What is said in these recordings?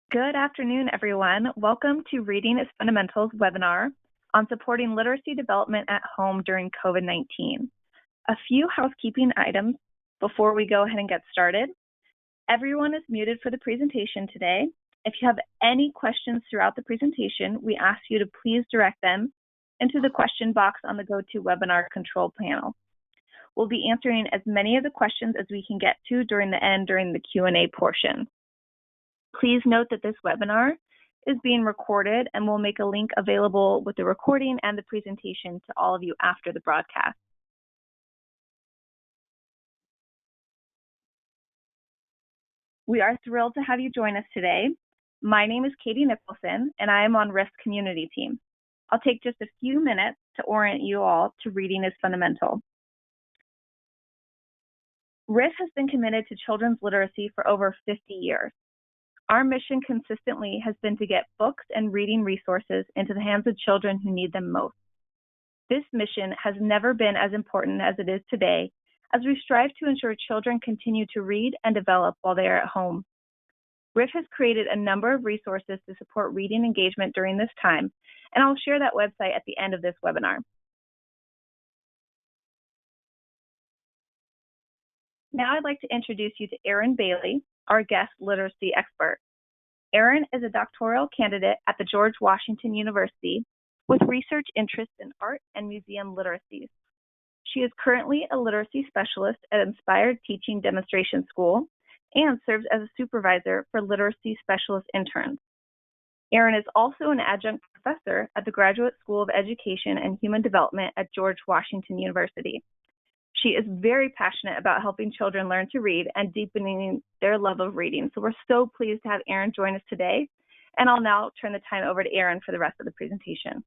Good afternoon, everyone. Welcome to Reading is Fundamentals webinar on supporting literacy development at home during COVID-19. A few housekeeping items before we go ahead and get started. Everyone is muted for the presentation today. If you have any questions throughout the presentation, we ask you to please direct them into the question box on the GoToWebinar control panel. We'll be answering as many of the questions as we can get to during the Q&A portion. Please note that this webinar is being recorded, and we'll make a link available with the recording and the presentation to all of you after the broadcast. We are thrilled to have you join us today. My name is Katie Nicholson, and I am on RIF's community team. I'll take just a few minutes to orient you all to Reading is Fundamental. RIF has been committed to children's literacy for over 50 years. Our mission consistently has been to get books and reading resources into the hands of children who need them most. This mission has never been as important as it is today, as we strive to ensure children continue to read and develop while they are at home. RIF has created a number of resources to support reading engagement during this time, and I'll share that website at the end of this webinar. Now I'd like to introduce you to Erin Bailey, our guest literacy expert. Erin is a doctoral candidate at the George Washington University with research interests in art and museum literacies. She is currently a literacy specialist at Inspired Teaching Demonstration School and serves as a supervisor for literacy specialist interns. Erin is also an adjunct professor at the Graduate School of Education and Human Development at George Washington University. She is very passionate about helping children learn to read and deepening their love of reading. So we're so pleased to have Erin join us today. And I'll now turn the time over to Erin for the rest of the presentation.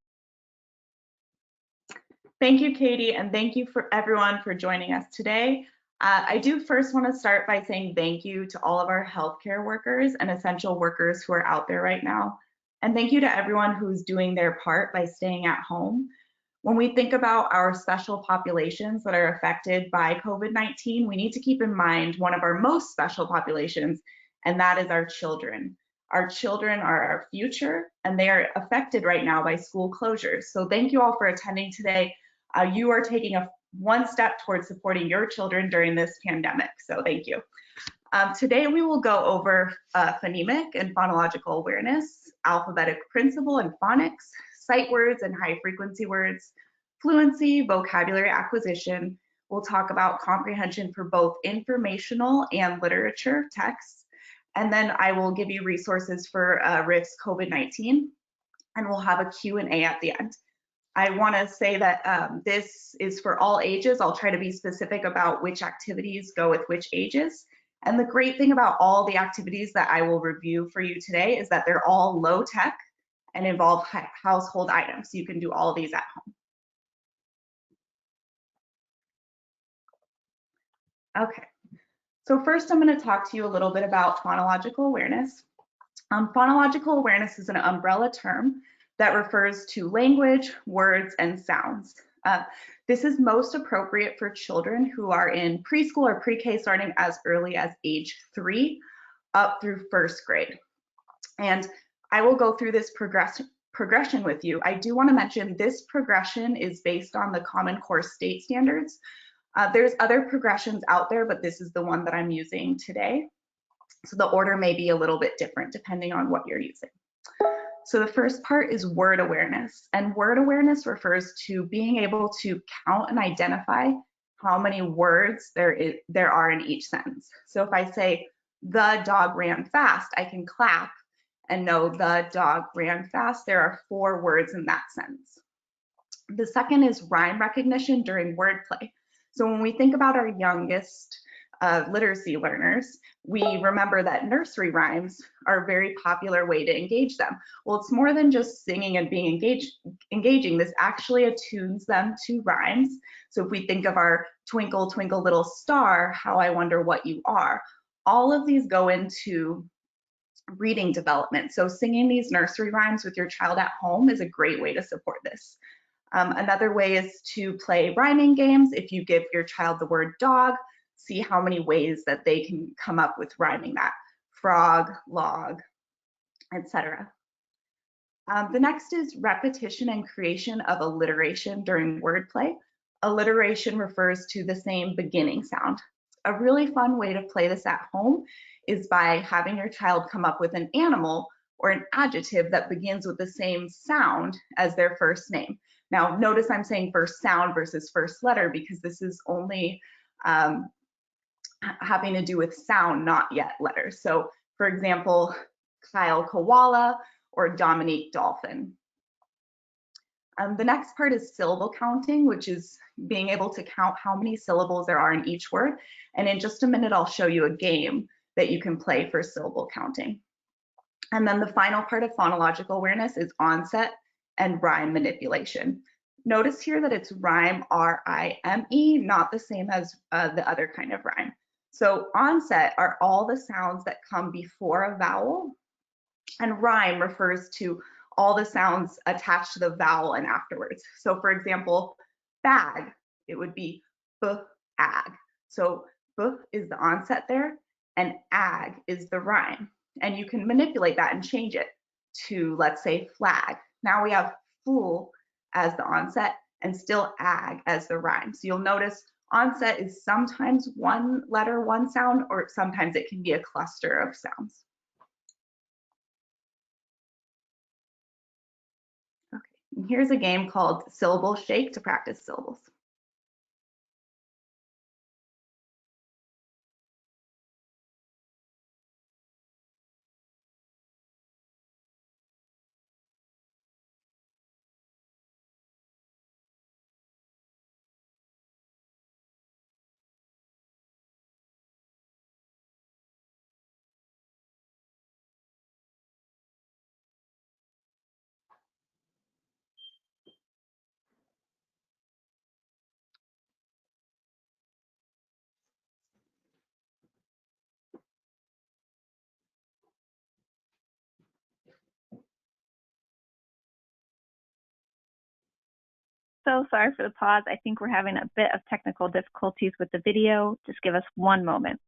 Thank you, Katie, and thank you for everyone for joining us today. I do first want to start by saying thank you to all of our healthcare workers and essential workers who are out there right now. And thank you to everyone who's doing their part by staying at home. When we think about our special populations that are affected by COVID-19, we need to keep in mind one of our most special populations, and that is our children. Our children are our future, and they are affected right now by school closures. So thank you all for attending today. You are taking one step towards supporting your children during this pandemic, so thank you. Today we will go over phonemic and phonological awareness, alphabetic principle and phonics, sight words and high frequency words, fluency, vocabulary acquisition. We'll talk about comprehension for both informational and literature texts. And then I will give you resources for RIF's COVID-19, and we'll have a Q&A at the end. I want to say that this is for all ages. I'll try to be specific about which activities go with which ages. And the great thing about all the activities that I will review for you today is that they're all low tech and involve household items. So you can do all of these at home. Okay, so first I'm going to talk to you a little bit about phonological awareness. Phonological awareness is an umbrella term that refers to language, words, and sounds. This is most appropriate for children who are in preschool or pre-K starting as early as age 3 up through 1st grade. And I will go through this progression with you. I do want to mention this progression is based on the Common Core state standards. There's other progressions out there, but this is the one that I'm using today. So the order may be a little bit different depending on what you're using. So the first part is word awareness, and word awareness refers to being able to count and identify how many words there are in each sentence. So if I say, the dog ran fast, I can clap and know the dog ran fast. There are 4 words in that sentence. The second is rhyme recognition during wordplay. So when we think about our youngest literacy learners, we remember that nursery rhymes are a very popular way to engage them. Well, it's more than just singing and being engaging. This actually attunes them to rhymes. So if we think of our twinkle, twinkle, little star, how I wonder what you are, all of these go into reading development. So singing these nursery rhymes with your child at home is a great way to support this. Another way is to play rhyming games. If you give your child the word dog, see how many ways that they can come up with rhyming that. Frog, log, etc. The next is repetition and creation of alliteration during wordplay. Alliteration refers to the same beginning sound. A really fun way to play this at home is by having your child come up with an animal or an adjective that begins with the same sound as their first name. Now, notice I'm saying first sound versus first letter because this is only having to do with sound, not yet letters. So, for example, Kyle Koala or Dominique Dolphin. The next part is syllable counting, which is being able to count how many syllables there are in each word. And in just a minute, I'll show you a game that you can play for syllable counting. And then the final part of phonological awareness is onset and rhyme manipulation. Notice here that it's rhyme, R-I-M-E, not the same as the other kind of rhyme. So onset are all the sounds that come before a vowel, and rhyme refers to all the sounds attached to the vowel and afterwards. So for example, bag, it would be b-ag. So b is the onset there, and ag is the rhyme. And you can manipulate that and change it to, let's say, flag. Now we have fool as the onset and still ag as the rhyme. So you'll notice onset is sometimes one letter, one sound, or sometimes it can be a cluster of sounds. Okay, and here's a game called Syllable Shake to practice syllables. So sorry for the pause. I think we're having a bit of technical difficulties with the video. Just give us one moment.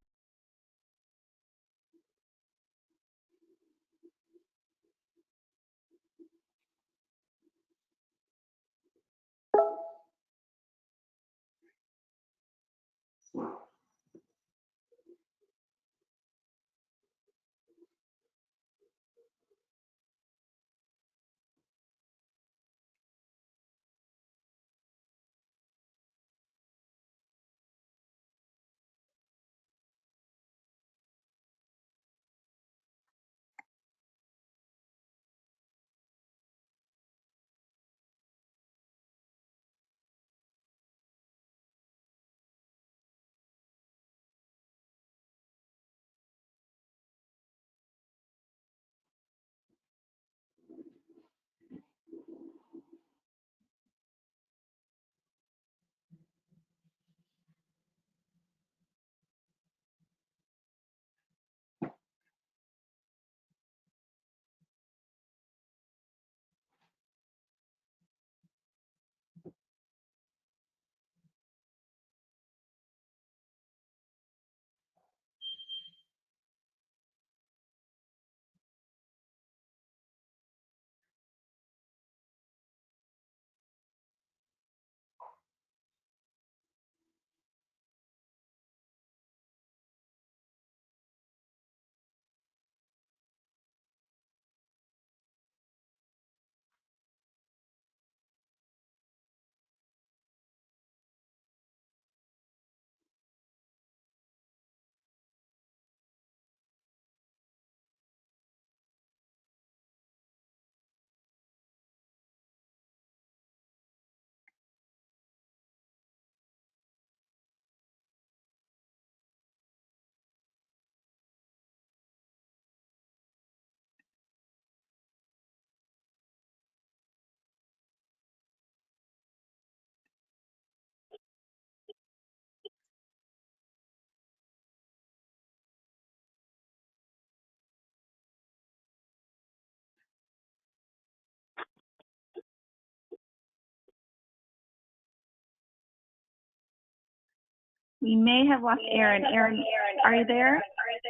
We may have lost Erin. Erin, are you there?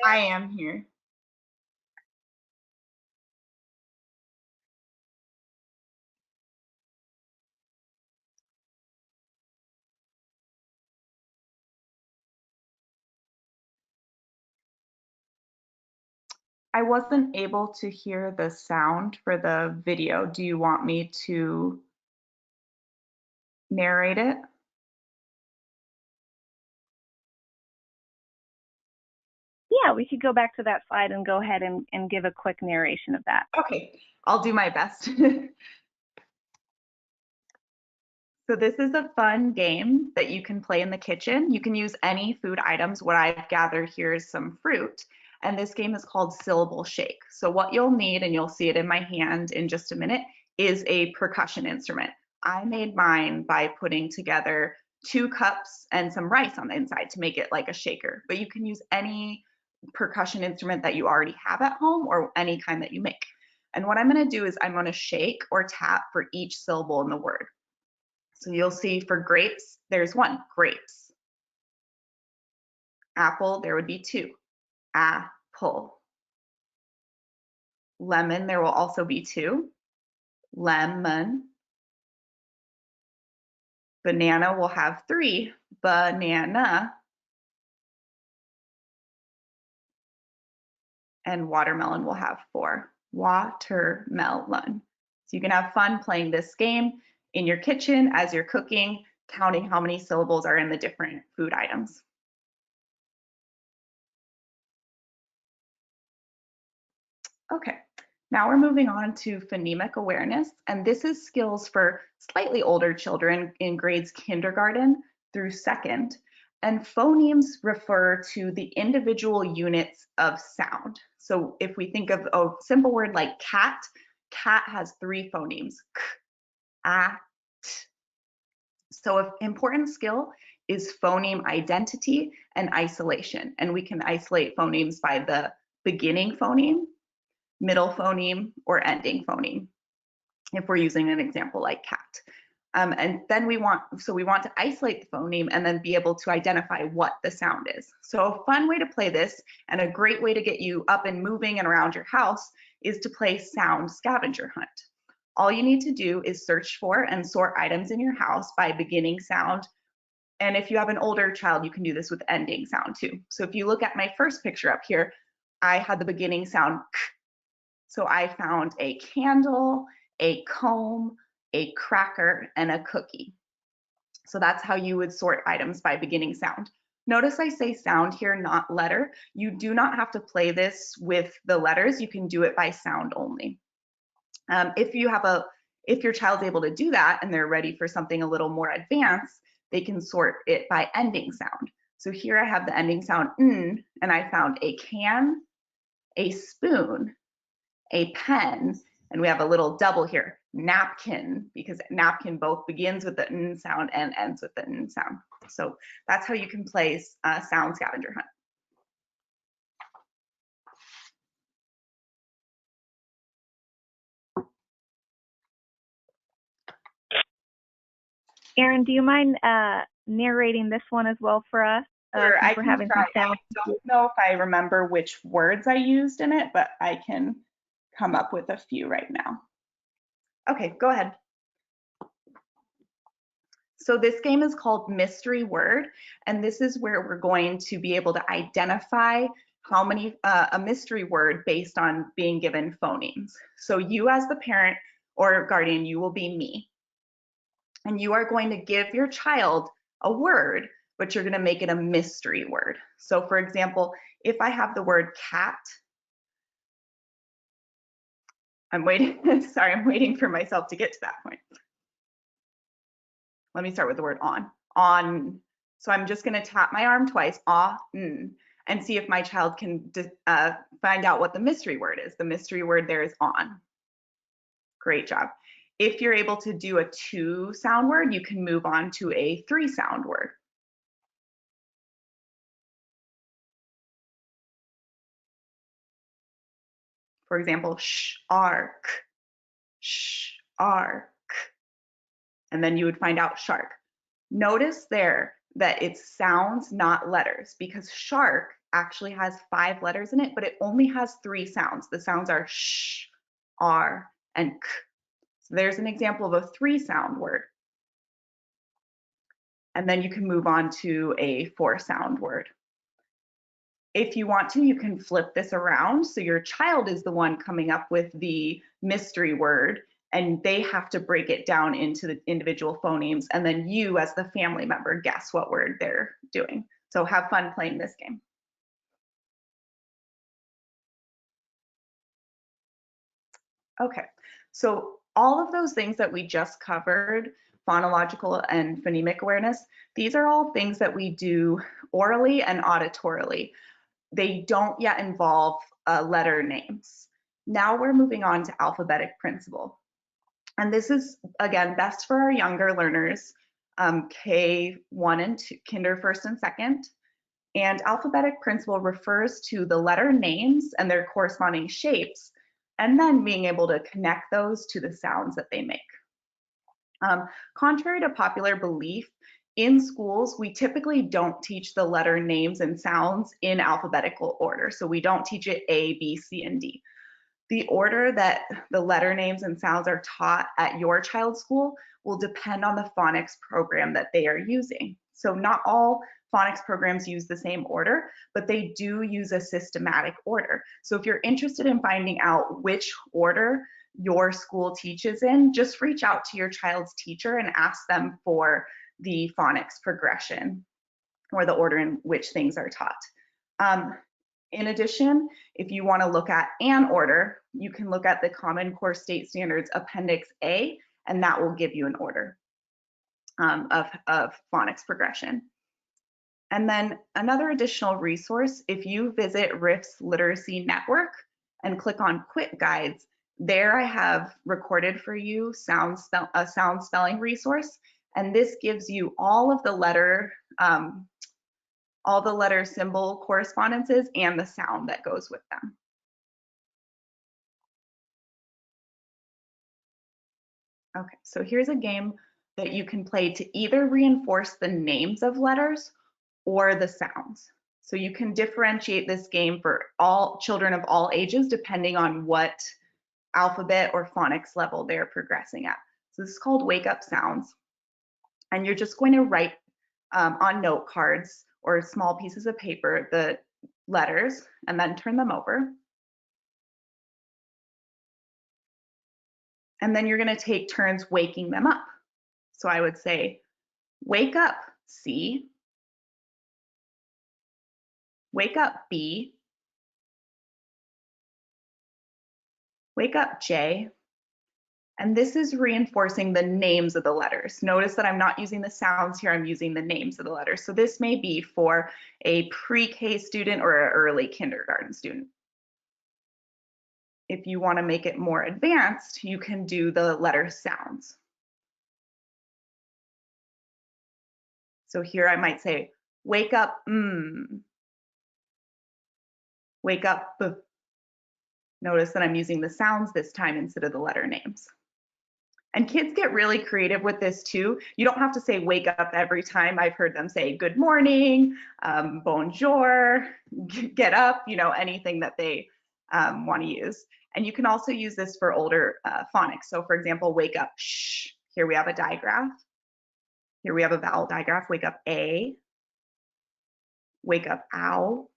I am here. I wasn't able to hear the sound for the video. Do you want me to narrate it? Yeah, we could go back to that slide and go ahead and give a quick narration of that. Okay, I'll do my best. So this is a fun game that you can play in the kitchen. You can use any food items. What I've gathered here is some fruit, and this game is called Syllable Shake. So what you'll need, and you'll see it in my hand in just a minute, is a percussion instrument. I made mine by putting together 2 cups and some rice on the inside to make it like a shaker, but you can use any percussion instrument that you already have at home or any kind that you make. And what I'm going to do is I'm going to shake or tap for each syllable in the word. So you'll see for grapes, there's 1, grapes. Apple, there would be 2, apple. Lemon, there will also be 2, lemon. Banana will have 3, banana. And watermelon will have 4, watermelon. So you can have fun playing this game in your kitchen as you're cooking, counting how many syllables are in the different food items. Okay, now we're moving on to phonemic awareness, and this is skills for slightly older children in grades kindergarten through 2nd. And phonemes refer to the individual units of sound. So if we think of a simple word like cat, cat has 3 phonemes, k, a, t. So an important skill is phoneme identity and isolation. And we can isolate phonemes by the beginning phoneme, middle phoneme, or ending phoneme, if we're using an example like cat. And then we want to isolate the phoneme and then be able to identify what the sound is. So a fun way to play this and a great way to get you up and moving and around your house is to play sound scavenger hunt. All you need to do is search for and sort items in your house by beginning sound. And if you have an older child, you can do this with ending sound too. So if you look at my first picture up here, I had the beginning sound k. So I found a candle, a comb, a cracker, and a cookie. So that's how you would sort items by beginning sound. Notice I say sound here, not letter. You do not have to play this with the letters. You can do it by sound only. If your child's able to do that and they're ready for something a little more advanced, they can sort it by ending sound. So here I have the ending sound n, and I found a can, a spoon, a pen, and we have a little double here, napkin, because napkin both begins with the n sound and ends with the n sound. So that's how you can play sound scavenger hunt. Erin, do you mind narrating this one as well for us? Sure, I we're can having try. some sound. I don't know if I remember which words I used in it, but I can come up with a few right now. Okay, go ahead. So this game is called Mystery Word, and this is where we're going to be able to identify how many, a mystery word based on being given phonemes. So you as the parent or guardian, you will be me. And you are going to give your child a word, but you're going to make it a mystery word. So for example, if I have the word cat, I'm waiting, sorry, I'm waiting for myself to get to that point. Let me start with the word on. On. So I'm just going to tap my arm twice, and see if my child can find out what the mystery word is. The mystery word there is on. Great job. If you're able to do a 2 sound word, you can move on to a 3 sound word. For example, shark, shark. And then you would find out shark. Notice there that it's sounds, not letters, because shark actually has 5 letters in it, but it only has 3 sounds. The sounds are sh, r, and k. So there's an example of a 3 sound word. And then you can move on to a 4 sound word. If you want to, you can flip this around. So your child is the one coming up with the mystery word, and they have to break it down into the individual phonemes. And then you, as the family member, guess what word they're doing. So have fun playing this game. Okay, so all of those things that we just covered, phonological and phonemic awareness, these are all things that we do orally and auditorily. They don't yet involve letter names. Now we're moving on to alphabetic principle. And this is, again, best for our younger learners, K1 and 2, kinder first and second. And alphabetic principle refers to the letter names and their corresponding shapes, and then being able to connect those to the sounds that they make. Contrary to popular belief, in schools, we typically don't teach the letter names and sounds in alphabetical order. So we don't teach it A, B, C, and D. The order that the letter names and sounds are taught at your child's school will depend on the phonics program that they are using. So not all phonics programs use the same order, but they do use a systematic order. So if you're interested in finding out which order your school teaches in, just reach out to your child's teacher and ask them for the phonics progression or the order in which things are taught. In addition, if you want to look at an order, you can look at the Common Core State Standards Appendix A, and that will give you an order of phonics progression. And then another additional resource, if you visit RIF's Literacy Network and click on Quick Guides, there I have recorded for you a sound spelling resource, and this gives you all the letter symbol correspondences and the sound that goes with them. Okay, so here's a game that you can play to either reinforce the names of letters or the sounds. So you can differentiate this game for all children of all ages depending on what alphabet or phonics level they're progressing at. So this is called Wake Up Sounds. And you're just going to write on note cards or small pieces of paper the letters and then turn them over. And then you're going to take turns waking them up. So I would say, wake up, C. Wake up, B. Wake up, J. And this is reinforcing the names of the letters. Notice that I'm not using the sounds here, I'm using the names of the letters. So this may be for a pre-K student or an early kindergarten student. If you want to make it more advanced, you can do the letter sounds. So here I might say, wake up, wake up, B. Notice that I'm using the sounds this time instead of the letter names. And kids get really creative with this too. You don't have to say wake up every time. I've heard them say good morning, bonjour, get up, anything that they want to use. And you can also use this for older phonics. So for example, wake up, shh. Here we have a digraph. Here we have a vowel digraph, wake up A, wake up ow,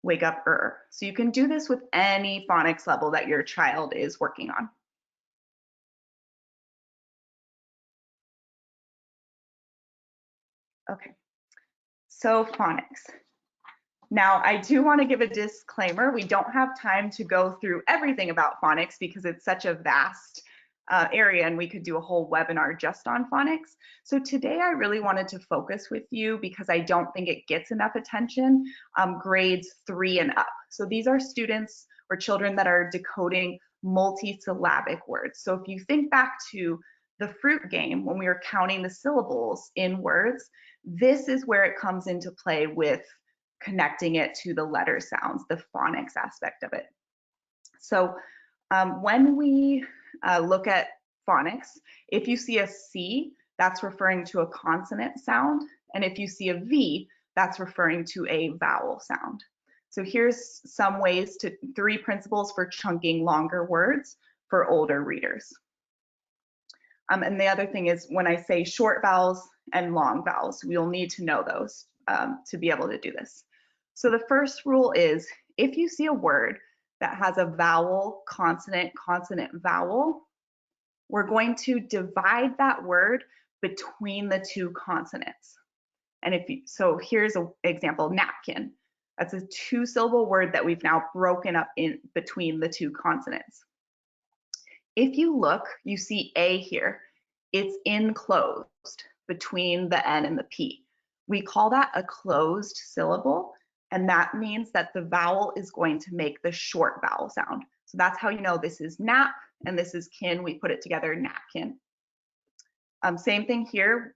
wake up So you can do this with any phonics level that your child is working on. Okay, so phonics. Now, I do want to give a disclaimer. We don't have time to go through everything about phonics because it's such a vast area and we could do a whole webinar just on phonics. So today I really wanted to focus with you because I don't think it gets enough attention, grades 3 and up. So these are students or children that are decoding multi-syllabic words. So if you think back to the fruit game, when we were counting the syllables in words, this is where it comes into play with connecting it to the letter sounds, the phonics aspect of it. So when we look at phonics, if you see a C, that's referring to a consonant sound. And if you see a V, that's referring to a vowel sound. So here's some ways 3 principles for chunking longer words for older readers. And the other thing is when I say short vowels and long vowels, we'll need to know those to be able to do this. So the first rule is if you see a word that has a vowel, consonant, consonant, vowel, we're going to divide that word between the two consonants. And so here's an example, napkin. That's a 2-syllable word that we've now broken up in between the two consonants. If you look, you see A here. It's enclosed between the N and the P. We call that a closed syllable, and that means that the vowel is going to make the short vowel sound. So that's how you know this is nap and this is kin. We put it together, napkin. Same thing here.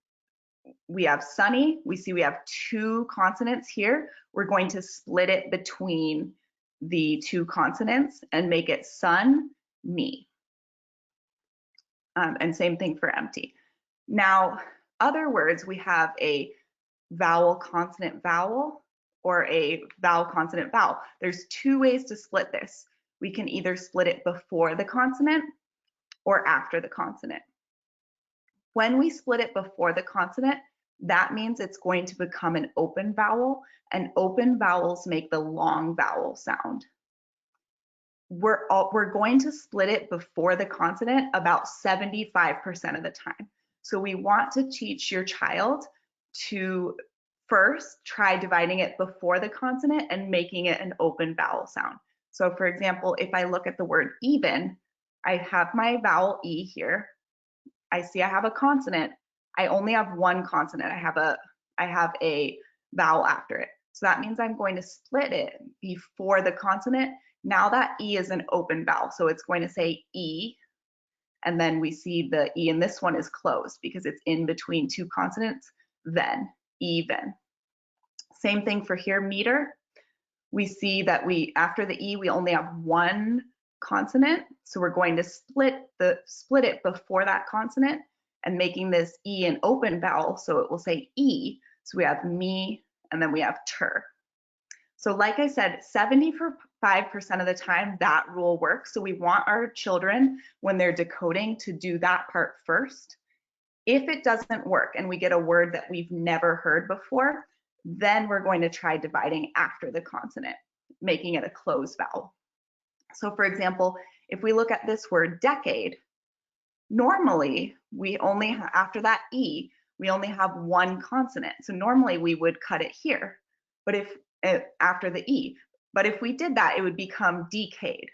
We have sunny. We see we have 2 consonants here. We're going to split it between the 2 consonants and make it sun, me. And same thing for empty. Now, other words, we have a vowel, consonant, vowel, or a vowel, consonant, vowel. There's 2 ways to split this. We can either split it before the consonant or after the consonant. When we split it before the consonant, that means it's going to become an open vowel, and open vowels make the long vowel sound. We're going to split it before the consonant about 75% of the time. So we want to teach your child to first try dividing it before the consonant and making it an open vowel sound. So for example, if I look at the word even, I have my vowel E here. I see I have a consonant. I only have one consonant. I have a vowel after it. So that means I'm going to split it before the consonant. Now that E is an open vowel, so it's going to say E, and then we see the E in this one is closed because it's in between 2 consonants, then, even. Same thing for here, meter. We see that after the E, we only have 1 consonant, so we're going to split it before that consonant and making this E an open vowel, so it will say E. So we have me, and then we have ter. So like I said, 75% of the time that rule works. So we want our children, when they're decoding, to do that part first. If it doesn't work and we get a word that we've never heard before, then we're going to try dividing after the consonant, making it a closed vowel. So for example, if we look at this word decade, normally we only after that E, we only have 1 consonant. So normally we would cut it here, but if after the E, but if we did that, it would become decade.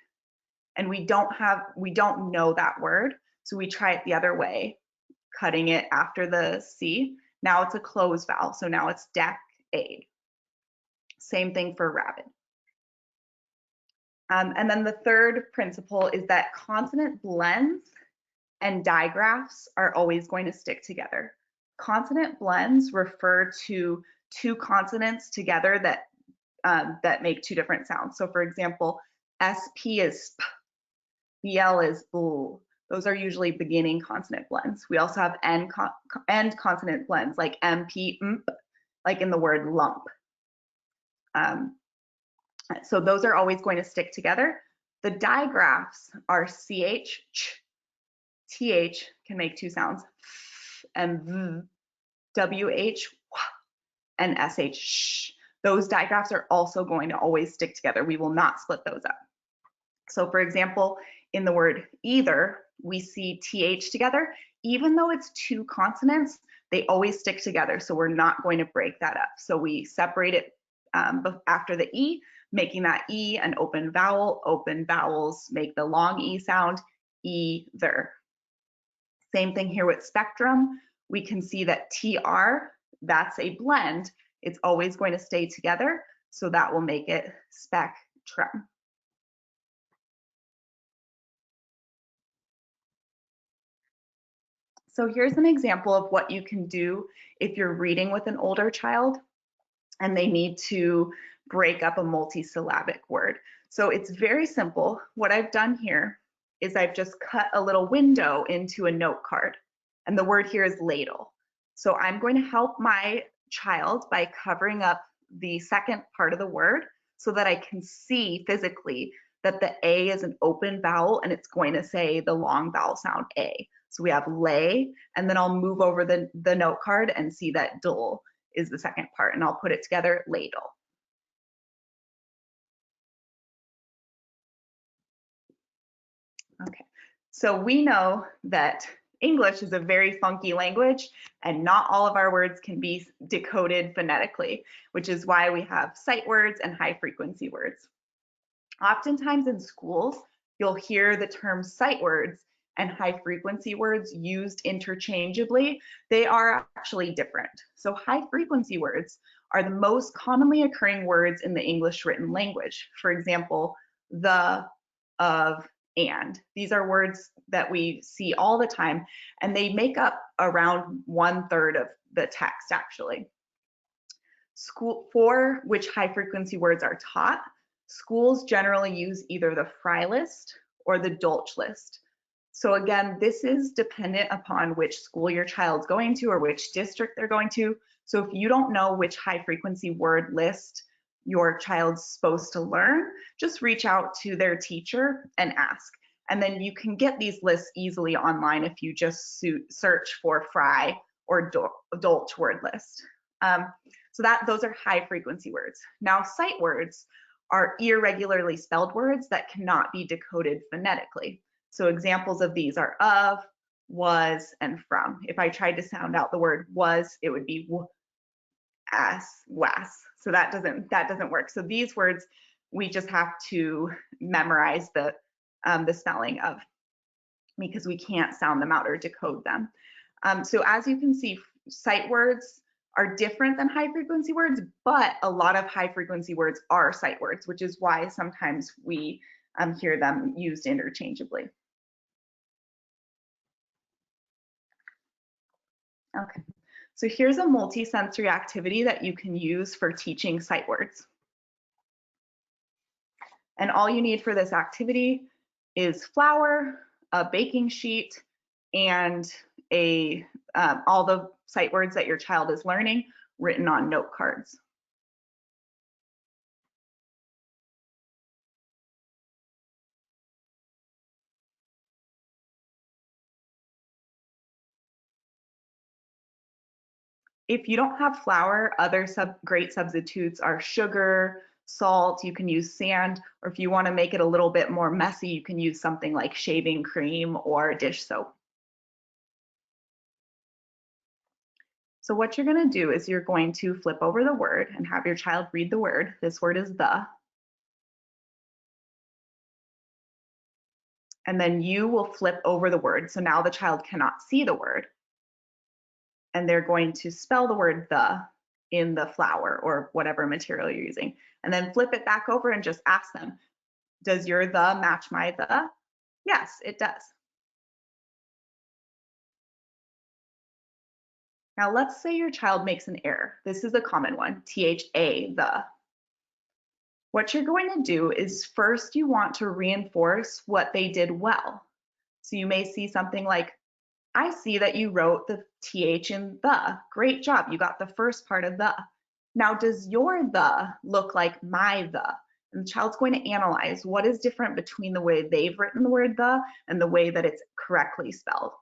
And we don't know that word. So we try it the other way, cutting it after the C. Now it's a closed vowel. So now it's decade. Same thing for rabbit. And then the third principle is that consonant blends and digraphs are always going to stick together. Consonant blends refer to 2 consonants together that make 2 different sounds. So for example, SP is P, BL is BL. Those are usually beginning consonant blends. We also have end consonant blends like MP, MP, like in the word lump. So those are always going to stick together. The digraphs are CH, ch, TH can make 2 sounds, and V, WH, and SH, sh. Those digraphs are also going to always stick together. We will not split those up. So for example, in the word either, we see TH together. Even though it's 2 consonants, they always stick together. So we're not going to break that up. So we separate it after the E, making that E an open vowel. Open vowels make the long E sound, either. Same thing here with spectrum. We can see that TR, that's a blend. It's always going to stay together. So that will make it spectrum. So here's an example of what you can do if you're reading with an older child and they need to break up a multisyllabic word. So it's very simple. What I've done here is I've just cut a little window into a note card, and the word here is ladle. So I'm going to help my child by covering up the second part of the word so that I can see physically that the A is an open vowel and it's going to say the long vowel sound A. So we have lay, and then I'll move over the note card and see that dull is the second part, and I'll put it together, ladle. So we know that English is a very funky language and not all of our words can be decoded phonetically, which is why we have sight words and high frequency words. Oftentimes in schools, you'll hear the term sight words and high frequency words used interchangeably. They are actually different. So high frequency words are the most commonly occurring words in the English written language. For example, the, of, and. These are words that we see all the time, and they make up around 1/3 of the text actually. For which high frequency words are taught, schools generally use either the Fry list or the Dolch list. So again, this is dependent upon which school your child's going to or which district they're going to. So if you don't know which high frequency word list your child's supposed to learn, just reach out to their teacher and ask. And then you can get these lists easily online if you just search for Fry or Dolch word list. So those are high frequency words. Now sight words are irregularly spelled words that cannot be decoded phonetically. So examples of these are of, was, and from. If I tried to sound out the word was, it would be w, as, was. So that doesn't work. So these words, we just have to memorize the spelling of, because we can't sound them out or decode them. So as you can see, sight words are different than high frequency words, but a lot of high frequency words are sight words, which is why sometimes we hear them used interchangeably. Okay, so here's a multisensory activity that you can use for teaching sight words. And all you need for this activity is flour, a baking sheet, and all the sight words that your child is learning written on note cards. If you don't have flour, other great substitutes are sugar, salt, you can use sand, or if you want to make it a little bit more messy, you can use something like shaving cream or dish soap. So what you're going to do is you're going to flip over the word and have your child read the word. This word is the. And then you will flip over the word. So now the child cannot see the word. And they're going to spell the word the in the flour or whatever material you're using. And then flip it back over and just ask them, does your the match my the? Yes, it does. Now let's say your child makes an error. This is a common one, THA, the. What you're going to do is first you want to reinforce what they did well. So you may see something like, I see that you wrote the TH in the. Great job, you got the first part of the. Now, does your the look like my the? And the child's going to analyze what is different between the way they've written the word the and the way that it's correctly spelled.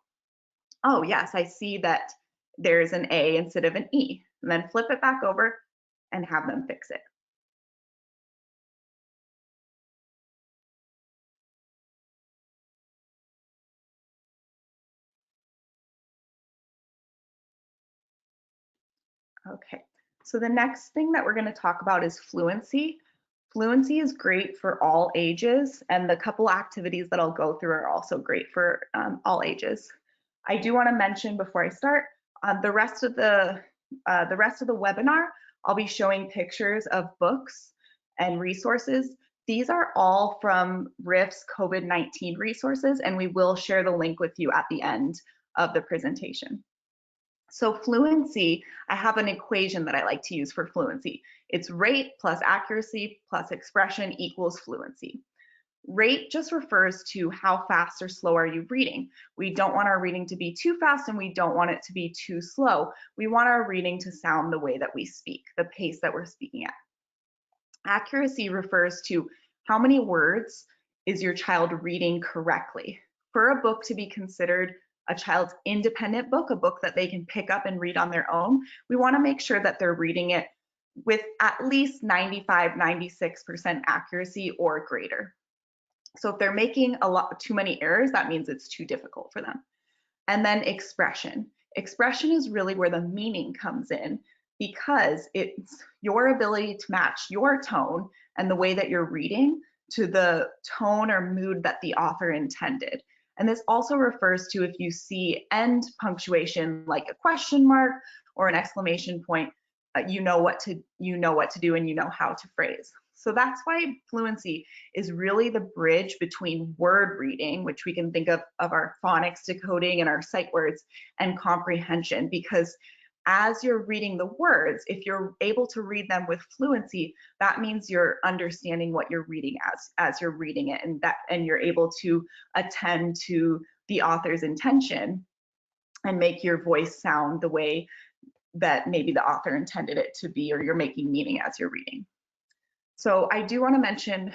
Oh, yes, I see that there's an A instead of an E. And then flip it back over and have them fix it. Okay, so the next thing that we're going to talk about is fluency. Fluency is great for all ages, and the couple activities that I'll go through are also great for all ages. I do want to mention before I start, the rest of the webinar, I'll be showing pictures of books and resources. These are all from RIF's COVID-19 resources, and we will share the link with you at the end of the presentation. So fluency, I have an equation that I like to use for fluency. It's rate plus accuracy plus expression equals fluency. Rate just refers to how fast or slow are you reading. We don't want our reading to be too fast and we don't want it to be too slow. We want our reading to sound the way that we speak, the pace that we're speaking at. Accuracy refers to how many words is your child reading correctly. For a book to be considered a child's independent book, a book that they can pick up and read on their own, we want to make sure that they're reading it with at least 95, 96% accuracy or greater. So if they're making too many errors, that means it's too difficult for them. And then expression. Expression is really where the meaning comes in, because it's your ability to match your tone and the way that you're reading to the tone or mood that the author intended. And this also refers to if you see end punctuation like a question mark or an exclamation point, you know what to do and you know how to phrase. So that's why fluency is really the bridge between word reading, which we can think of our phonics decoding and our sight words, and comprehension, because as you're reading the words, if you're able to read them with fluency, that means you're understanding what you're reading as you're reading it, and you're able to attend to the author's intention and make your voice sound the way that maybe the author intended it to be, or you're making meaning as you're reading. So I do want to mention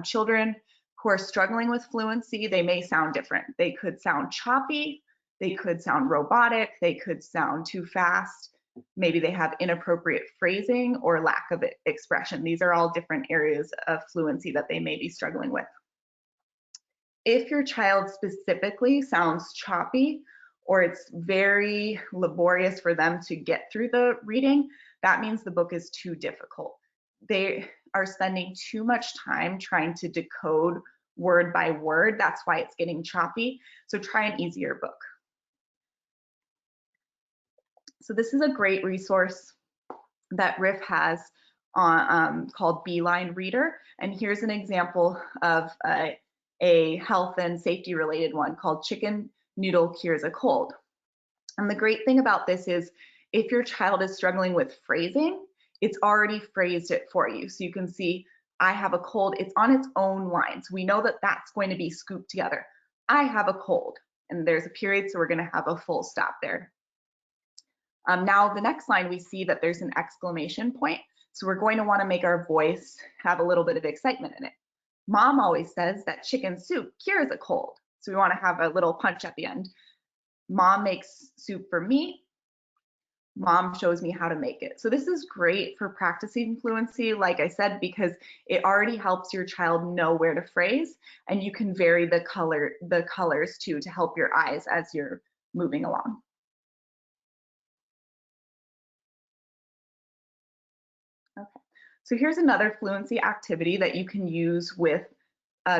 children who are struggling with fluency, they may sound different. They could sound choppy, they could sound robotic, they could sound too fast. Maybe they have inappropriate phrasing or lack of expression. These are all different areas of fluency that they may be struggling with. If your child specifically sounds choppy, or it's very laborious for them to get through the reading, that means the book is too difficult. They are spending too much time trying to decode word by word. That's why it's getting choppy. So try an easier book. So this is a great resource that RIF has on, called Beeline Reader. And here's an example of a health and safety related one called Chicken Noodle Cures a Cold. And the great thing about this is if your child is struggling with phrasing, it's already phrased it for you. So you can see, I have a cold, it's on its own lines. We know that that's going to be scooped together. I have a cold, and there's a period, so we're going to have a full stop there. Now the next line, we see that there's an exclamation point. So we're going to want to make our voice have a little bit of excitement in it. Mom always says that chicken soup cures a cold. So we want to have a little punch at the end. Mom makes soup for me. Mom shows me how to make it. So this is great for practicing fluency, like I said, because it already helps your child know where to phrase, and you can vary the colors too to help your eyes as you're moving along. Okay, so here's another fluency activity that you can use with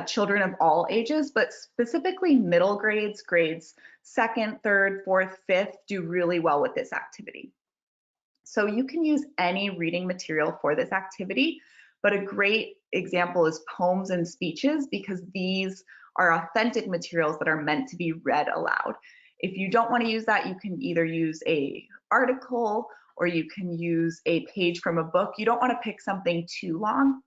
children of all ages, but specifically middle grades, grades 2nd, 3rd, 4th, 5th do really well with this activity. So you can use any reading material for this activity, but a great example is poems and speeches, because these are authentic materials that are meant to be read aloud. If you don't want to use that, you can either use an article or you can use a page from a book. You don't want to pick something too long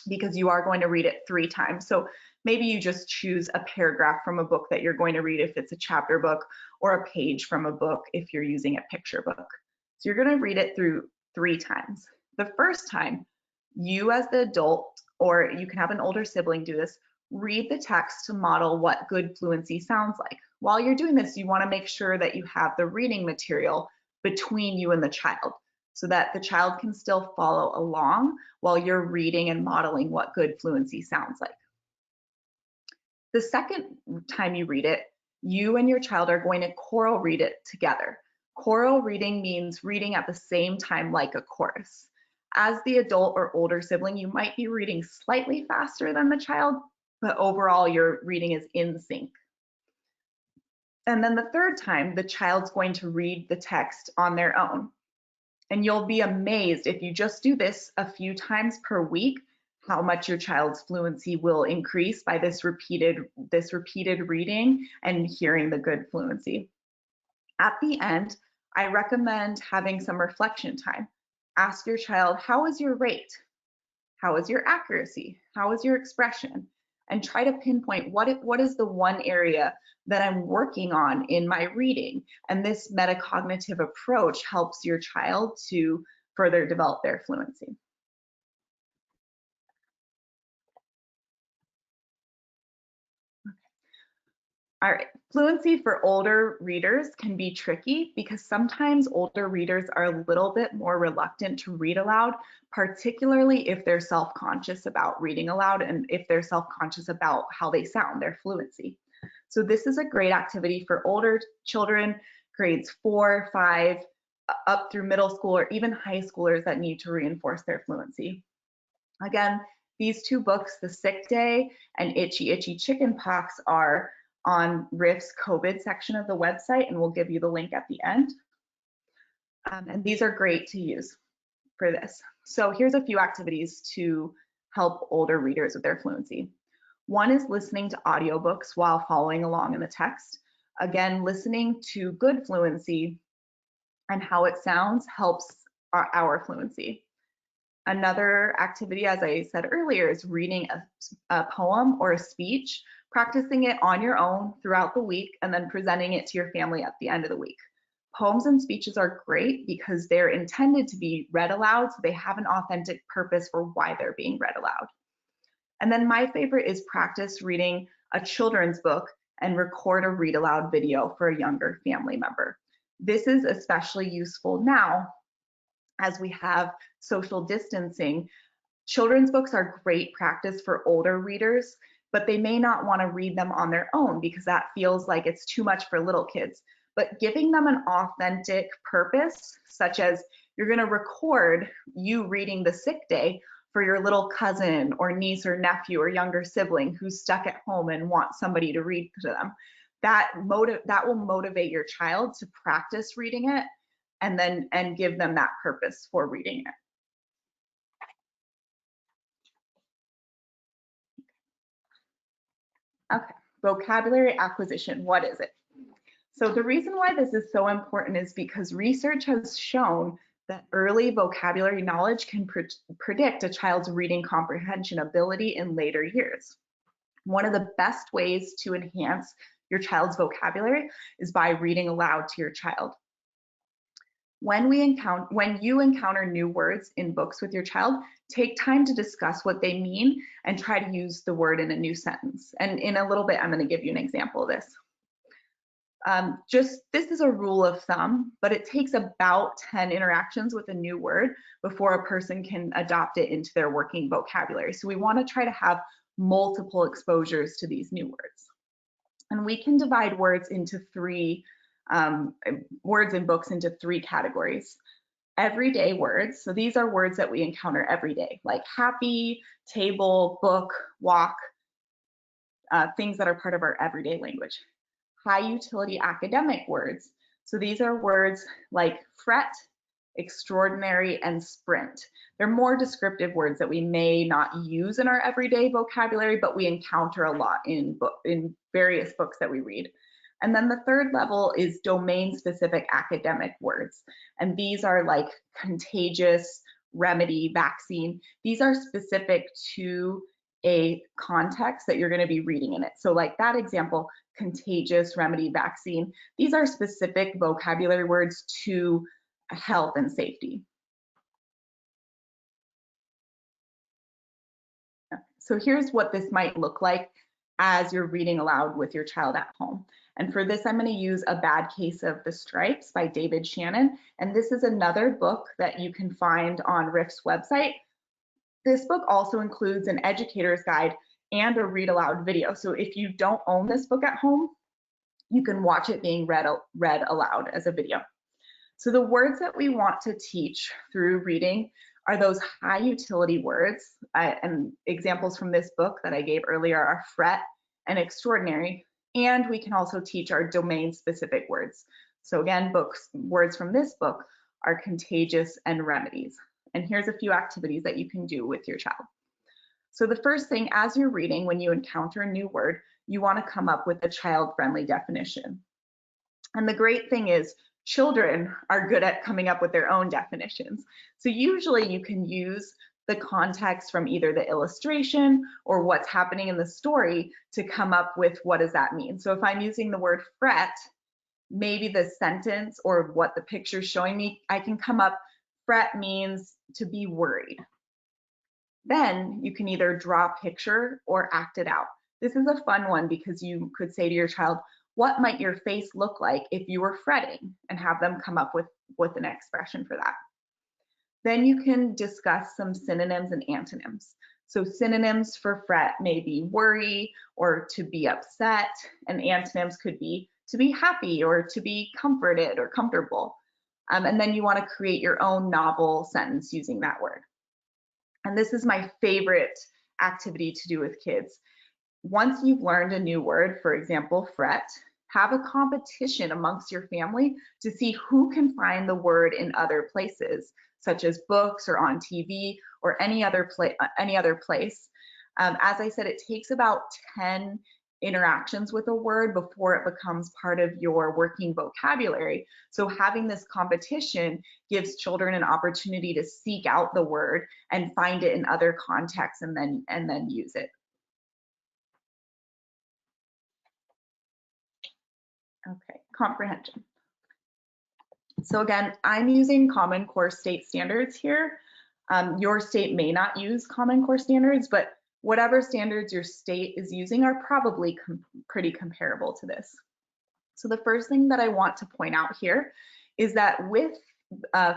because you are going to read it 3 times. So maybe you just choose a paragraph from a book that you're going to read if it's a chapter book, or a page from a book if you're using a picture book. So you're going to read it through 3 times. The first time, you as the adult, or you can have an older sibling do this, read the text to model what good fluency sounds like. While you're doing this, you want to make sure that you have the reading material between you and the child, so that the child can still follow along while you're reading and modeling what good fluency sounds like. The second time you read it, you and your child are going to choral read it together. Choral reading means reading at the same time like a chorus. As the adult or older sibling, you might be reading slightly faster than the child, but overall your reading is in sync. And then the third time, the child's going to read the text on their own. And you'll be amazed if you just do this a few times per week, how much your child's fluency will increase by this repeated reading and hearing the good fluency. At the end, I recommend having some reflection time. Ask your child, how is your rate? How is your accuracy? How is your expression? And try to pinpoint what is the one area that I'm working on in my reading. And this metacognitive approach helps your child to further develop their fluency. All right, fluency for older readers can be tricky because sometimes older readers are a little bit more reluctant to read aloud, particularly if they're self-conscious about reading aloud and if they're self-conscious about how they sound, their fluency. So this is a great activity for older children, grades 4, 5, up through middle school, or even high schoolers that need to reinforce their fluency. Again, these two books, The Sick Day and Itchy Itchy Chicken Pox, are on RIF's COVID section of the website, and we'll give you the link at the end. And these are great to use for this. So here's a few activities to help older readers with their fluency. One is listening to audiobooks while following along in the text. Again, listening to good fluency and how it sounds helps our fluency. Another activity, as I said earlier, is reading a poem or a speech, practicing it on your own throughout the week, and then presenting it to your family at the end of the week. Poems and speeches are great because they're intended to be read aloud, so they have an authentic purpose for why they're being read aloud. And then my favorite is practice reading a children's book and record a read aloud video for a younger family member. This is especially useful now as we have social distancing. Children's books are great practice for older readers, but they may not want to read them on their own because that feels like it's too much for little kids. But giving them an authentic purpose, such as you're going to record you reading The Sick Day for your little cousin or niece or nephew or younger sibling who's stuck at home and wants somebody to read to them, that will motivate your child to practice reading it and give them that purpose for reading it. Okay, vocabulary acquisition, what is it? So the reason why this is so important is because research has shown that early vocabulary knowledge can predict a child's reading comprehension ability in later years. One of the best ways to enhance your child's vocabulary is by reading aloud to your child. When you encounter new words in books with your child, take time to discuss what they mean and try to use the word in a new sentence. And in a little bit, I'm going to give you an example of this. This is a rule of thumb, but it takes about 10 interactions with a new word before a person can adopt it into their working vocabulary. So we want to try to have multiple exposures to these new words. And we can divide words into words in books into three categories. Everyday words, so these are words that we encounter every day, like happy, table, book, walk, things that are part of our everyday language. High utility academic words, so these are words like fret, extraordinary, and sprint. They're more descriptive words that we may not use in our everyday vocabulary, but we encounter a lot in various books that we read. And then the third level is domain-specific academic words. And these are like contagious, remedy, vaccine. These are specific to a context that you're going to be reading in it. So like that example, contagious, remedy, vaccine. These are specific vocabulary words to health and safety. So here's what this might look like as you're reading aloud with your child at home. And for this, I'm going to use A Bad Case of the Stripes by David Shannon. And this is another book that you can find on RIF's website. This book also includes an educator's guide and a read aloud video. So if you don't own this book at home, you can watch it being read aloud as a video. So the words that we want to teach through reading are those high utility words. And examples from this book that I gave earlier are fret and extraordinary. And we can also teach our domain specific words. So again, words from this book are contagious and remedies. And here's a few activities that you can do with your child. So the first thing, as you're reading, when you encounter a new word, you want to come up with a child-friendly definition. And the great thing is, children are good at coming up with their own definitions. So usually you can use the context from either the illustration or what's happening in the story to come up with what does that mean. So if I'm using the word fret, maybe the sentence or what the picture's showing me, I can come up, fret means to be worried. Then you can either draw a picture or act it out. This is a fun one because you could say to your child, what might your face look like if you were fretting, and have them come up with an expression for that. Then you can discuss some synonyms and antonyms. So synonyms for fret may be worry or to be upset, and antonyms could be to be happy or to be comforted or comfortable. And then you want to create your own novel sentence using that word. And this is my favorite activity to do with kids. Once you've learned a new word, for example, fret, have a competition amongst your family to see who can find the word in other places, such as books or on TV or any other place. As I said, it takes about 10 interactions with a word before it becomes part of your working vocabulary. So having this competition gives children an opportunity to seek out the word and find it in other contexts and then use it. Okay, comprehension. So again, I'm using Common Core state standards here. Your state may not use Common Core standards, but whatever standards your state is using are probably pretty comparable to this. So the first thing that I want to point out here is that with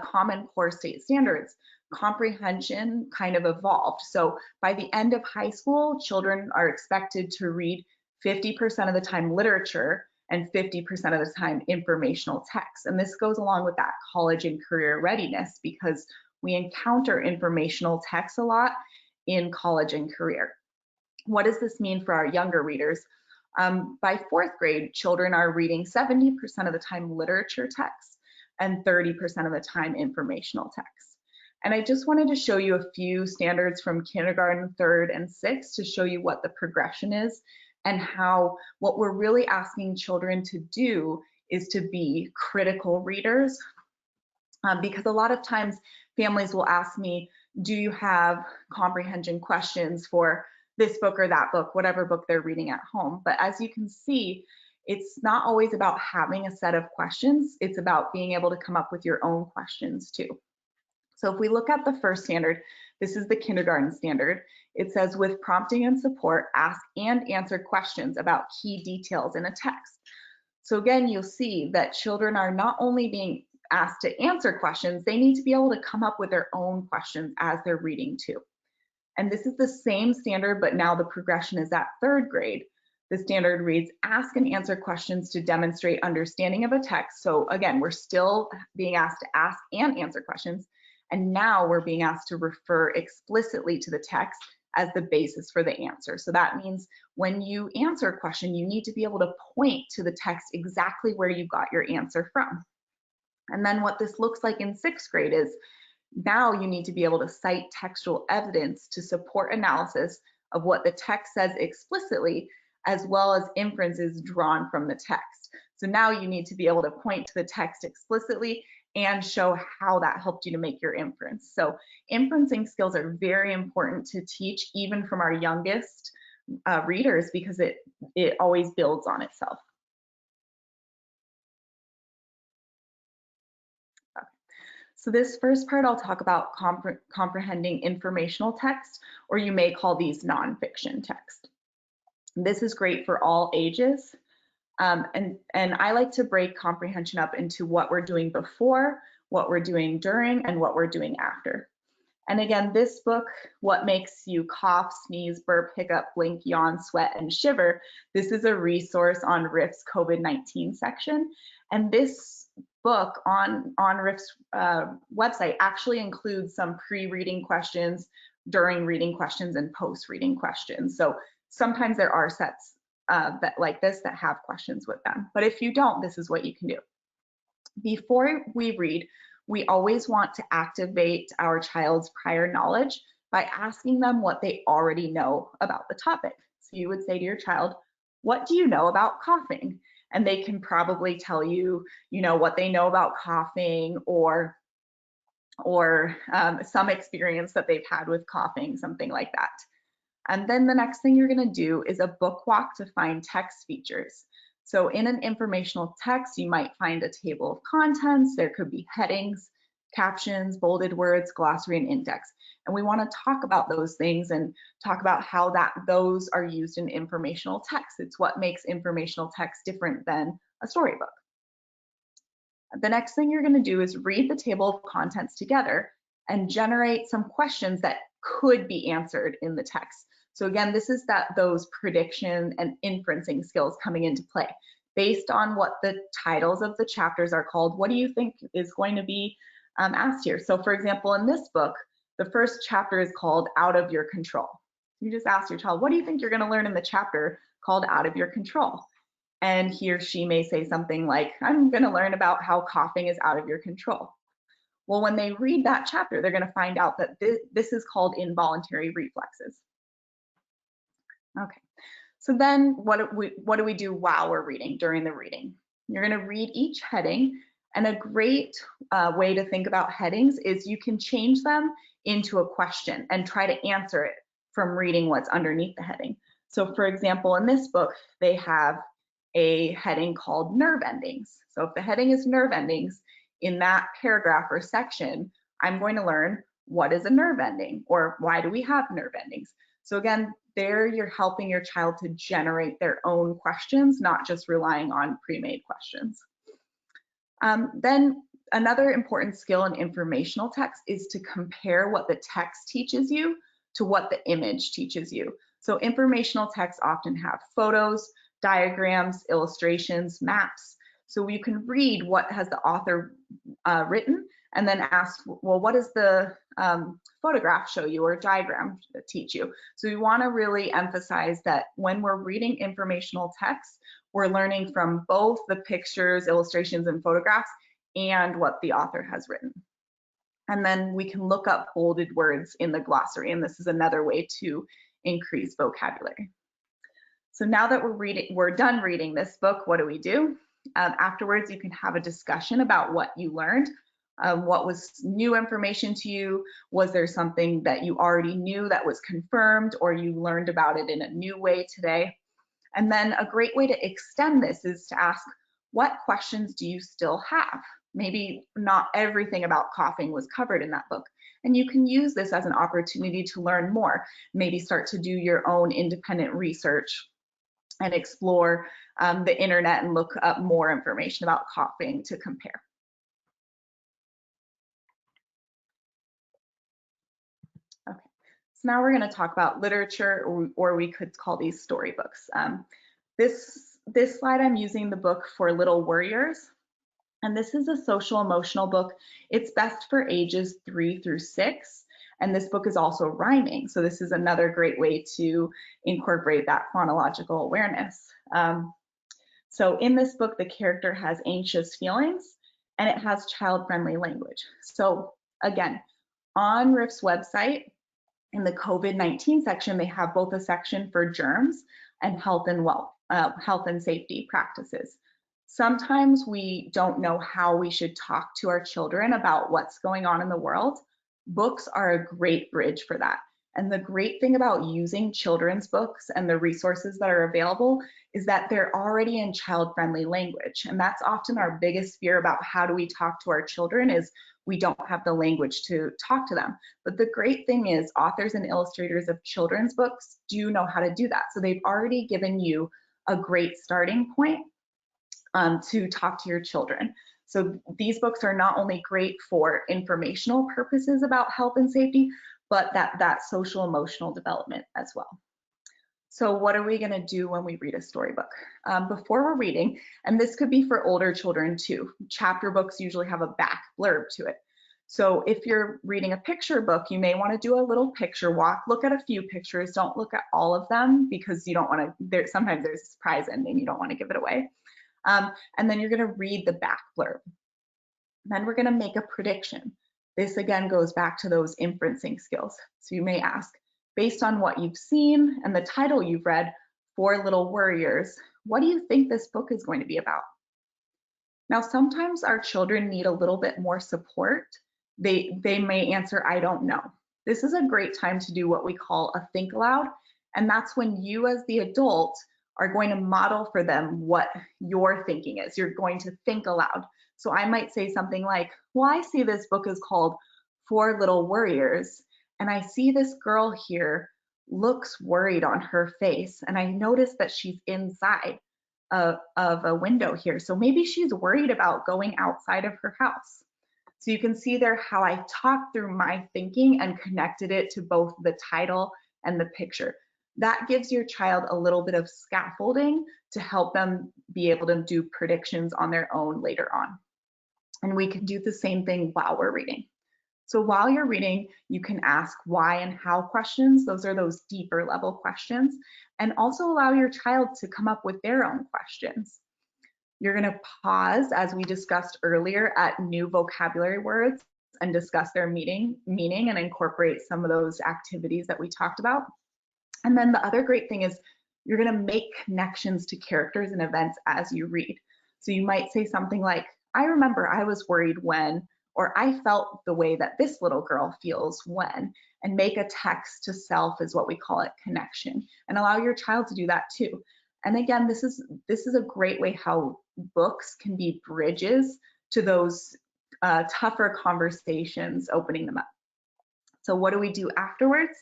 Common Core state standards, comprehension kind of evolved. So by the end of high school, children are expected to read 50% of the time literature and 50% of the time informational text. And this goes along with that college and career readiness because we encounter informational text a lot in college and career. What does this mean for our younger readers? By fourth grade, children are reading 70% of the time literature text and 30% of the time informational text. And I just wanted to show you a few standards from kindergarten, third, and sixth to show you what the progression is and how what we're really asking children to do is to be critical readers. Because a lot of times families will ask me, do you have comprehension questions for this book or that book, whatever book they're reading at home? But as you can see, it's not always about having a set of questions. It's about being able to come up with your own questions too. So if we look at the first standard, this is the kindergarten standard. It says, with prompting and support, ask and answer questions about key details in a text. So again, you'll see that children are not only being asked to answer questions, they need to be able to come up with their own questions as they're reading too. And this is the same standard, but now the progression is at third grade. The standard reads, ask and answer questions to demonstrate understanding of a text. So again, we're still being asked to ask and answer questions. And now we're being asked to refer explicitly to the text as the basis for the answer. So that means when you answer a question, you need to be able to point to the text exactly where you got your answer from. And then what this looks like in sixth grade is now you need to be able to cite textual evidence to support analysis of what the text says explicitly, as well as inferences drawn from the text. So now you need to be able to point to the text explicitly and show how that helped you to make your inference. So inferencing skills are very important to teach even from our youngest readers because it always builds on itself. So this first part, I'll talk about comprehending informational text, or you may call these nonfiction text. This is great for all ages. And I like to break comprehension up into what we're doing before, what we're doing during, and what we're doing after. And again, this book, What Makes You Cough, Sneeze, Burp, Hiccup, Blink, Yawn, Sweat, and Shiver, this is a resource on RIF's COVID-19 section. And this book on RIF's website actually includes some pre-reading questions, during reading questions, and post-reading questions. So sometimes there are sets like this that have questions with them. But if you don't, this is what you can do. Before we read, we always want to activate our child's prior knowledge by asking them what they already know about the topic. So you would say to your child, what do you know about coughing? And they can probably tell you, what they know about coughing or some experience that they've had with coughing, something like that. And then the next thing you're going to do is a book walk to find text features. So in an informational text, you might find a table of contents. There could be headings, captions, bolded words, glossary, and index. And we want to talk about those things and talk about how those are used in informational text. It's what makes informational text different than a storybook. The next thing you're going to do is read the table of contents together and generate some questions that could be answered in the text. So again, this is those prediction and inferencing skills coming into play. Based on what the titles of the chapters are called, what do you think is going to be asked here? So for example, in this book, the first chapter is called Out of Your Control. You just ask your child, what do you think you're going to learn in the chapter called Out of Your Control? And he or she may say something like, I'm going to learn about how coughing is out of your control. Well, when they read that chapter, they're going to find out that this is called involuntary reflexes. Okay, so then what do we do while we're reading, during the reading? You're going to read each heading, and a great way to think about headings is you can change them into a question and try to answer it from reading what's underneath the heading. So for example, in this book, they have a heading called nerve endings. So if the heading is nerve endings, in that paragraph or section, I'm going to learn what is a nerve ending or why do we have nerve endings. So again, there you're helping your child to generate their own questions, not just relying on pre-made questions. Then another important skill in informational text is to compare what the text teaches you to what the image teaches you. So informational texts often have photos, diagrams, illustrations, maps. So you can read what has the author written and then ask, well, what does the photograph show you or diagram teach you? So we want to really emphasize that when we're reading informational text, we're learning from both the pictures, illustrations, and photographs and what the author has written. And then we can look up bolded words in the glossary, and this is another way to increase vocabulary. So now that we're done reading this book, what do? Afterwards, you can have a discussion about what you learned. What was new information to you? Was there something that you already knew that was confirmed, or you learned about it in a new way today? And then a great way to extend this is to ask, what questions do you still have? Maybe not everything about coughing was covered in that book. And you can use this as an opportunity to learn more. Maybe start to do your own independent research and explore the internet and look up more information about coughing to compare. Okay, so now we're going to talk about literature, or we could call these storybooks. This slide, I'm using the book For Little Worriers, and this is a social emotional book. It's best for ages 3 through 6. And this book is also rhyming. So this is another great way to incorporate that phonological awareness. So in this book, the character has anxious feelings and it has child-friendly language. So again, on RIF's website, in the COVID-19 section, they have both a section for germs and health and safety practices. Sometimes we don't know how we should talk to our children about what's going on in the world. Books are a great bridge for that. And the great thing about using children's books and the resources that are available is that they're already in child-friendly language. And that's often our biggest fear about how do we talk to our children is we don't have the language to talk to them. But the great thing is authors and illustrators of children's books do know how to do that. So they've already given you a great starting point to talk to your children. So these books are not only great for informational purposes about health and safety, but that social emotional development as well. So what are we going to do when we read a storybook? Before we're reading, and this could be for older children too, chapter books usually have a back blurb to it. So if you're reading a picture book, you may want to do a little picture walk, look at a few pictures, don't look at all of them because you don't want to, sometimes there's a surprise ending, you don't want to give it away. And then you're going to read the back blurb. Then we're going to make a prediction. This again goes back to those inferencing skills. So you may ask, based on what you've seen and the title you've read, For Little Worriers, what do you think this book is going to be about? Now, sometimes our children need a little bit more support. They may answer, I don't know. This is a great time to do what we call a think aloud. And that's when you as the adult are going to model for them what your thinking is. You're going to think aloud. So I might say something like, well, I see this book is called Four Little Warriors, and I see this girl here looks worried on her face, and I notice that she's inside of a window here. So maybe she's worried about going outside of her house. So you can see there how I talked through my thinking and connected it to both the title and the picture. That gives your child a little bit of scaffolding to help them be able to do predictions on their own later on. And we can do the same thing while we're reading. So while you're reading, you can ask why and how questions. Those are those deeper level questions, and also allow your child to come up with their own questions. You're going to pause, as we discussed earlier, at new vocabulary words and discuss their meaning and incorporate some of those activities that we talked about. And then the other great thing is you're going to make connections to characters and events as you read. So you might say something like, I remember I was worried when, or I felt the way that this little girl feels when, and make a text to self is what we call it, connection, and allow your child to do that too. And again, this is a great way how books can be bridges to those tougher conversations, opening them up. So what do we do afterwards?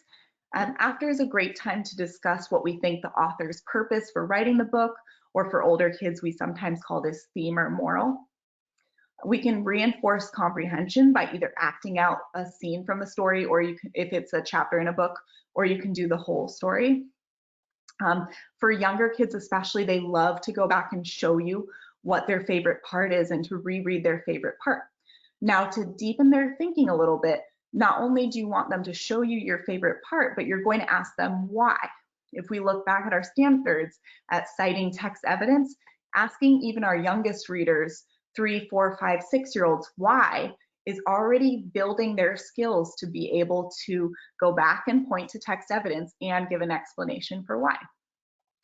After is a great time to discuss what we think the author's purpose for writing the book, or for older kids, we sometimes call this theme or moral. We can reinforce comprehension by either acting out a scene from the story, or you can, if it's a chapter in a book, or you can do the whole story. For younger kids especially, they love to go back and show you what their favorite part is and to reread their favorite part. Now, to deepen their thinking a little bit, not only do you want them to show you your favorite part, but you're going to ask them why. If we look back at our standards at citing text evidence, asking even our youngest readers, 3, 4, 5, 6-year-olds, why, is already building their skills to be able to go back and point to text evidence and give an explanation for why.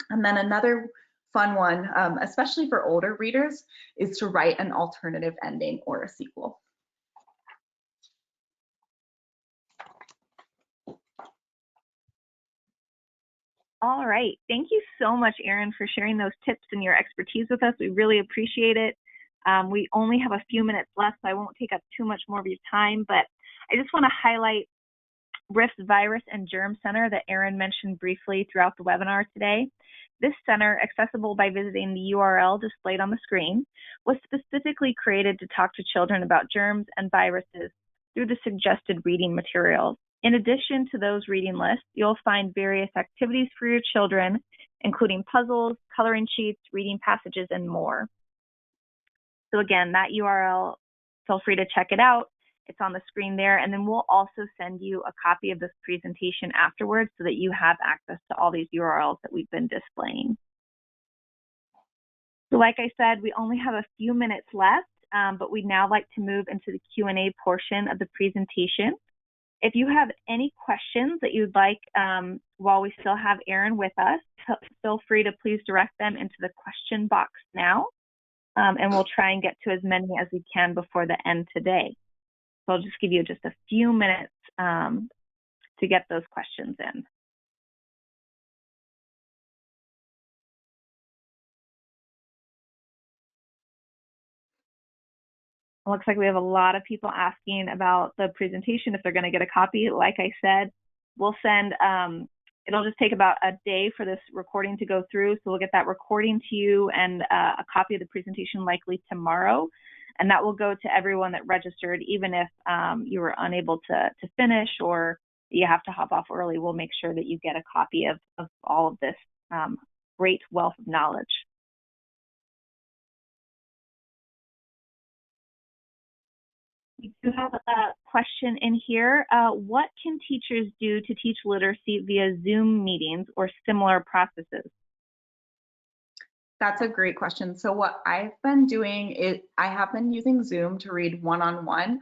And then another fun one, especially for older readers, is to write an alternative ending or a sequel. All right. Thank you so much, Erin, for sharing those tips and your expertise with us. We really appreciate it. We only have a few minutes left, so I won't take up too much more of your time, but I just want to highlight RIF's Virus and Germ Center that Erin mentioned briefly throughout the webinar today. This center, accessible by visiting the URL displayed on the screen, was specifically created to talk to children about germs and viruses through the suggested reading materials. In addition to those reading lists, you'll find various activities for your children, including puzzles, coloring sheets, reading passages, and more. So again, that URL, feel free to check it out. It's on the screen there, and then we'll also send you a copy of this presentation afterwards so that you have access to all these URLs that we've been displaying. So like I said, we only have a few minutes left, but we'd now like to move into the Q&A portion of the presentation. If you have any questions that you'd like while we still have Erin with us, feel free to please direct them into the question box now, and we'll try and get to as many as we can before the end today. So I'll just give you just a few minutes to get those questions in. It looks like we have a lot of people asking about the presentation, if they're going to get a copy. Like I said, we'll send, it'll just take about a day for this recording to go through. So we'll get that recording to you and a copy of the presentation likely tomorrow. And that will go to everyone that registered, even if you were unable to finish or you have to hop off early. We'll make sure that you get a copy of all of this great wealth of knowledge. We do have a question in here. What can teachers do to teach literacy via Zoom meetings or similar processes? That's a great question. So what I've been doing is I have been using Zoom to read one-on-one.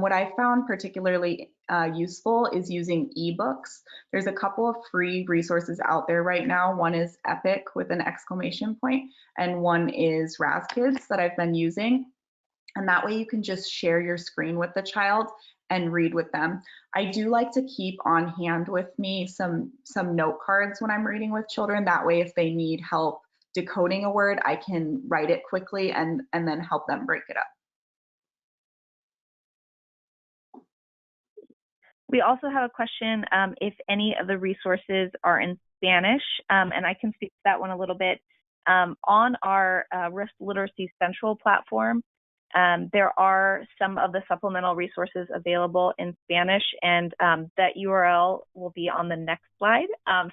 What I found particularly useful is using ebooks. There's a couple of free resources out there right now. One is Epic with an exclamation point, and one is RazKids that I've been using. And that way you can just share your screen with the child and read with them. I do like to keep on hand with me some note cards when I'm reading with children. That way, if they need help decoding a word, I can write it quickly and then help them break it up. We also have a question if any of the resources are in Spanish, and I can speak to that one a little bit. On our Risk Literacy Central platform, there are some of the supplemental resources available in Spanish, and that URL will be on the next slide.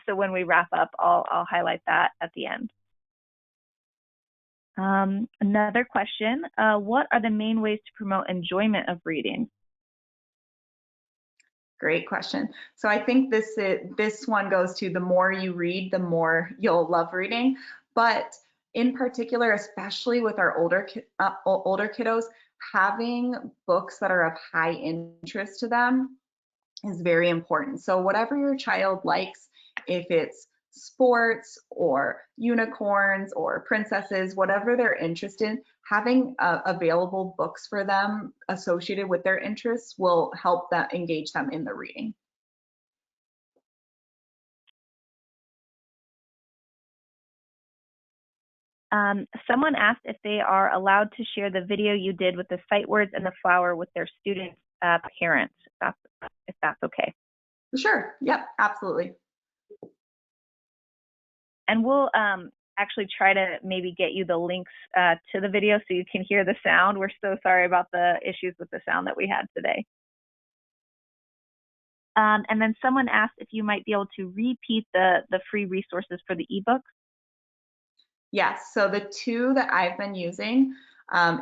So when we wrap up, I'll highlight that at the end. Another question, what are the main ways to promote enjoyment of reading? Great question. So I think this one goes to the more you read, the more you'll love reading. But in particular, especially with our older kiddos, having books that are of high interest to them is very important. So whatever your child likes, if it's sports or unicorns or princesses, whatever they're interested in, having available books for them associated with their interests will help them engage them in the reading. Someone asked if they are allowed to share the video you did with the sight words and the flower with their students' parents, if that's okay. Sure. Yep, absolutely. And we'll actually try to maybe get you the links to the video so you can hear the sound. We're so sorry about the issues with the sound that we had today. And then someone asked if you might be able to repeat the free resources for the ebook. Yes, so the two that I've been using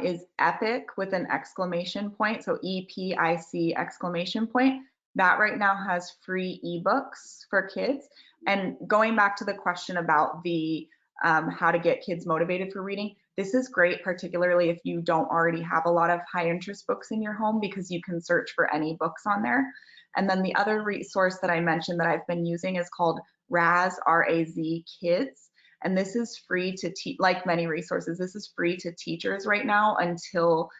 is EPIC with an exclamation point, so EPIC exclamation point. That right now has free ebooks for kids. And going back to the question about the how to get kids motivated for reading, this is great, particularly if you don't already have a lot of high interest books in your home, because you can search for any books on there. And then the other resource that I mentioned that I've been using is called RAZ, R-A-Z Kids. And this is free to teach, like many resources, this is free to teachers right now until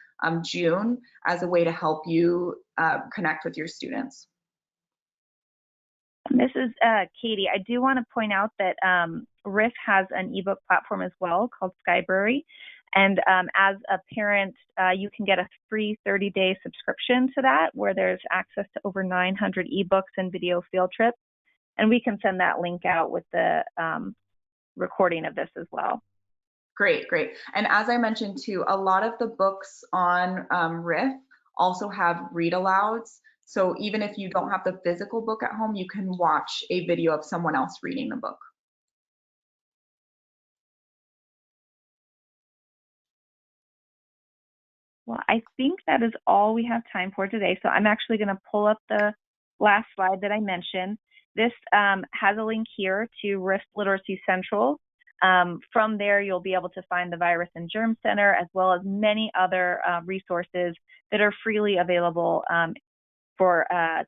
June as a way to help you connect with your students. This is Katie. I do want to point out that RIF has an ebook platform as well called Skybrary. And as a parent, you can get a free 30-day subscription to that, where there's access to over 900 ebooks and video field trips. And we can send that link out with the recording of this as well. Great, great. And as I mentioned too, a lot of the books on RIF also have read alouds. So even if you don't have the physical book at home, you can watch a video of someone else reading the book. Well, I think that is all we have time for today. So I'm actually going to pull up the last slide that I mentioned. This has a link here to Risk Literacy Central. From there, you'll be able to find the Virus and Germ Center, as well as many other resources that are freely available for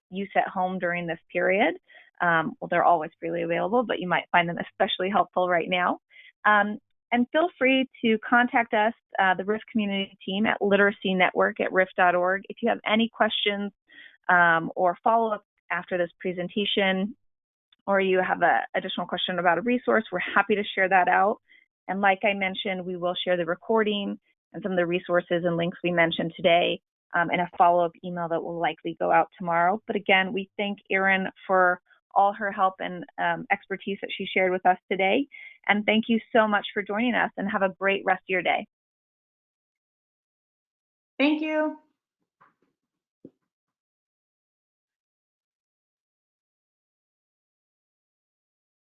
use at home during this period. Well, they're always freely available, but you might find them especially helpful right now. And feel free to contact us, the RIF community team at literacynetwork@rif.org. If you have any questions or follow-up after this presentation, or you have an additional question about a resource, we're happy to share that out. And like I mentioned, we will share the recording and some of the resources and links we mentioned today in a follow-up email that will likely go out tomorrow. But again, we thank Erin for all her help and expertise that she shared with us today. And thank you so much for joining us, and have a great rest of your day. Thank you.